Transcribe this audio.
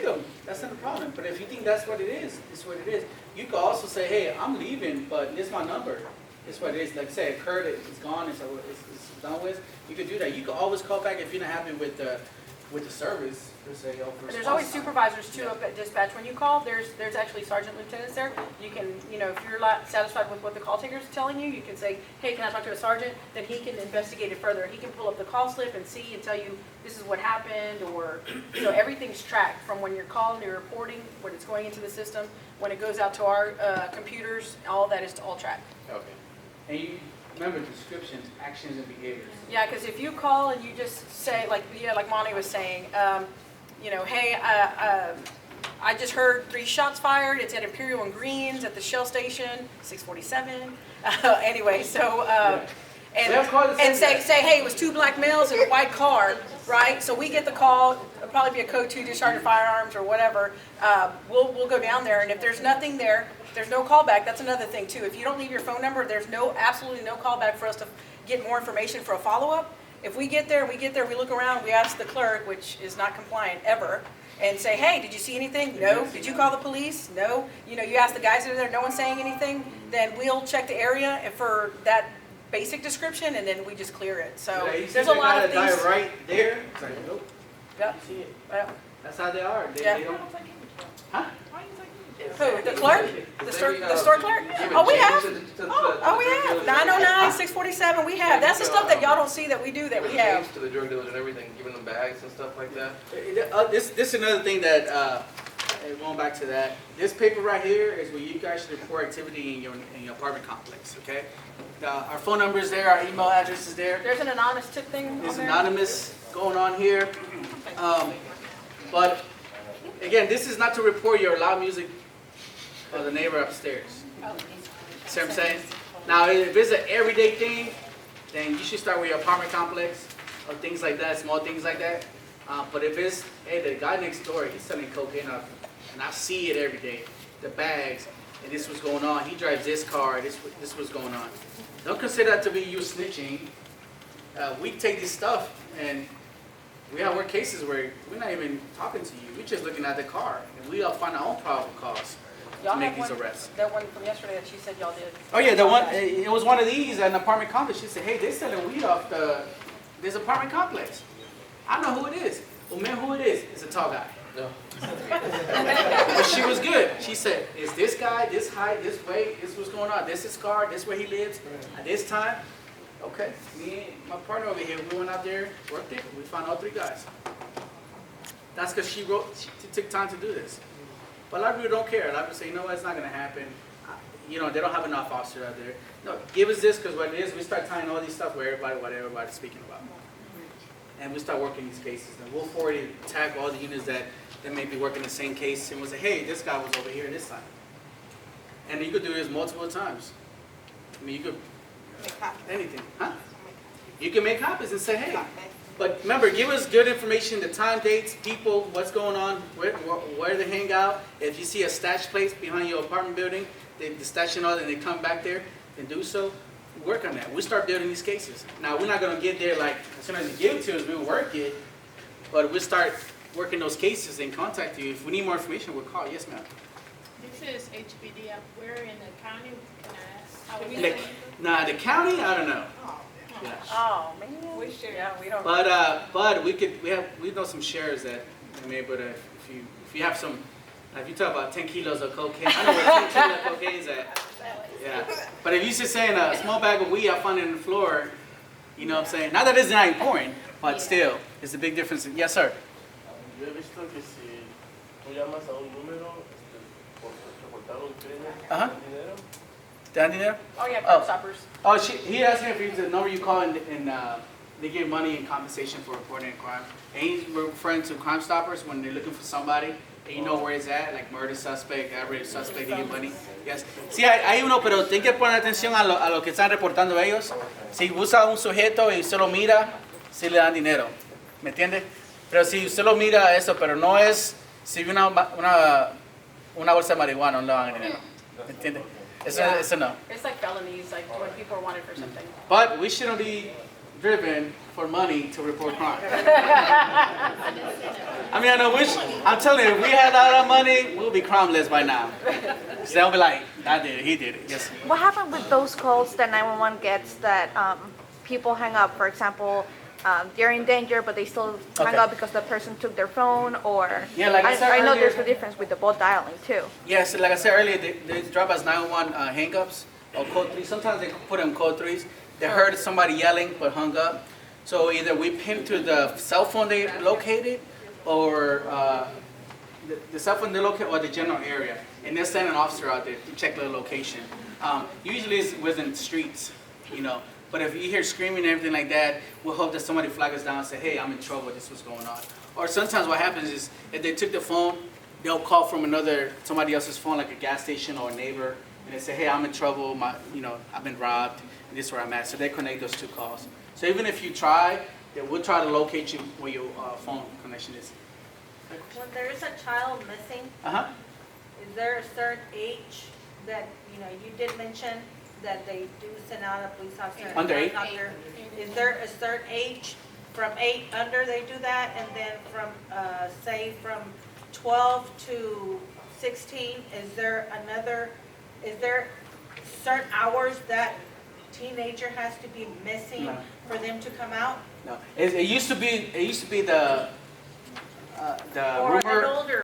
them. That's not a problem. But if you think that's what it is, it's what it is. You could also say, hey, I'm leaving, but this is my number. It's what it is. Like say, it occurred, it's gone, it's done with. You could do that. You could always call back if you're not happy with the service. Say, oh, there's always supervisors too up at dispatch. When you call, there's actually sergeant lieutenants there. You can, if you're not satisfied with what the call taker is telling you, you can say, hey, can I talk to a sergeant? Then he can investigate it further. He can pull up the call slip and see and tell you this is what happened, or everything's tracked from when you're calling, you're reporting, when it's going into the system, when it goes out to our computers. All that is all tracked. Okay. And you remember descriptions, actions, and behaviors. Yeah, because if you call and you just say, like Monty was saying, hey, I just heard 3 shots fired. It's at Imperial and Greens at the Shell station, 647. Anyway, so and say, hey, it was 2 black males in a white car, right? So we get the call. It'll probably be a code 2 discharge of firearms or whatever. We'll go down there, and if there's nothing there, there's no callback. That's another thing too. If you don't leave your phone number, there's absolutely no callback for us to get more information for a follow-up. If we get there, we look around, we ask the clerk, which is not compliant ever, and say, hey, did you see anything? No. Did you call the police? No. You ask the guys that are there, no one's saying anything, then we'll check the area for that basic description, and then we just clear it. So there's a lot of things. Right there. It's like, nope. Yep. You see it. Yep. That's how they are. They don't. Huh? Who? The clerk? The store clerk? Oh, we have. Oh, we have. 909, 647. We have. That's the stuff that y'all don't see that we do that we have. To the drug dealers and everything, giving them bags and stuff like that. This is another thing that going back to that. This paper right here is where you guys should report activity in your apartment complex. Okay. Our phone number is there. Our email address is there. There's an anonymous tip thing. There's anonymous going on here. But again, this is not to report your loud music or the neighbor upstairs. See what I'm saying? Now, if it's an everyday thing, then you should start with your apartment complex or things like that, small things like that. But if it's, hey, the guy next door, he's selling cocaine out, and I see it every day, the bags, and this was going on. He drives this car, this was going on. Don't consider that to be you snitching. We take this stuff, and we have work cases where we're not even talking to you. We're just looking at the car, and we all find our own probable cause to make these arrests. That one from yesterday that she said y'all did. Oh yeah, the one. It was one of these at an apartment complex. She said, "Hey, they're selling weed off this apartment complex." I know who it is. Well, man, who it is? It's a tall guy. No. But she was good. She said, "Is this guy, this height, this weight, this what's going on? This is his car. This where he lives at this time." Okay, me and my partner over here, we went out there, worked it, we found all 3 guys. That's because she took time to do this. But a lot of people don't care. A lot of people say, you know what, it's not going to happen. They don't have enough officers out there. No, give us this, because what it is, we start tying all these stuff where what everybody's speaking about. And we start working these cases. And we'll forward it, tag all the units that may be working the same case, and we'll say, hey, this guy was over here this time. And you could do this multiple times. I mean, you could, anything, huh? You can make copies and say, hey. But remember, give us good information, the time, dates, people, what's going on, where they hang out. If you see a stash place behind your apartment building, they stash all and they come back there, then do so. Work on that. We start building these cases. Now, we're not going to get there like as soon as you give it to us, we'll work it. But we'll start working those cases and contact you. If we need more information, we'll call. Yes, ma'am. This is HPD. Where in the county can I ask? How we Nah, the county, I don't know. Yeah. Oh man, we should. Yeah, we don't. But we know some shares that may be able to, if you have some, if you talk about 10 kilos of cocaine, I know where 10 kilos of cocaine is at. Yeah. But if you just saying a small bag of weed I found it on the floor, you know what I'm saying? Not that it's not important, but still, it's a big difference. Yes, sir. Yo he visto que si tú llamas a un número por reportar un crimen, Ajá. dinero. ¿Te dan dinero? Oh yeah, Crime Stoppers. Oh, he asked me if he was the number you call and they give money in compensation for reporting a crime. And he's referring to Crime Stoppers when they're looking for somebody and you know where it's at, like murder suspect, average suspect, they give money. Yes. Sí, hay uno, pero tiene que poner atención a lo que están reportando ellos. Si usa un sujeto y usted lo mira, sí le dan dinero. ¿Me entiende? Pero si usted lo mira eso, pero no es, si una bolsa de marihuana, no le dan dinero. ¿Me entiende? Eso no. It's like felonies, like when people are wanted for something. But we shouldn't be driven for money to report crime. I mean, I'm telling you, if we had all that money, we'll be crimeless by now. So they'll be like, I did it, he did it. Yes. What happened with those calls that 911 gets that people hang up? For example, they're in danger, but they still hang Okay. up because the person took their phone, or Yeah, like I said I know earlier- there's a difference with the both dialing too. Yes, like I said earlier, they drop us 911 hang-ups or code 3. Sometimes they put them code 3s. They heard somebody yelling but hung up. So either we pin to the cell phone they located, or the cell phone they located, or the general area. And they'll send an officer out there to check the location. Usually it's within the streets, you know. But if you hear screaming and everything like that, we'll hope that somebody flag us down and say, hey, I'm in trouble, this is what's going on. Or sometimes what happens is, if they took the phone, they'll call from somebody else's phone, like a gas station or a neighbor, and they say, hey, I'm in trouble, I've been robbed, and this is where I'm at. So they connect those two calls. So even if you try, they will try to locate you where your phone connection is. When there is a child missing, Uh-huh. is there a certain age that, you did mention that they do send out a police officer? Under 8? Is there a certain age, from 8 under they do that, and then from, say, from 12 to 16, is there certain hours that teenager has to be missing No. for them to come out? No, it used to be the Or an rumor. older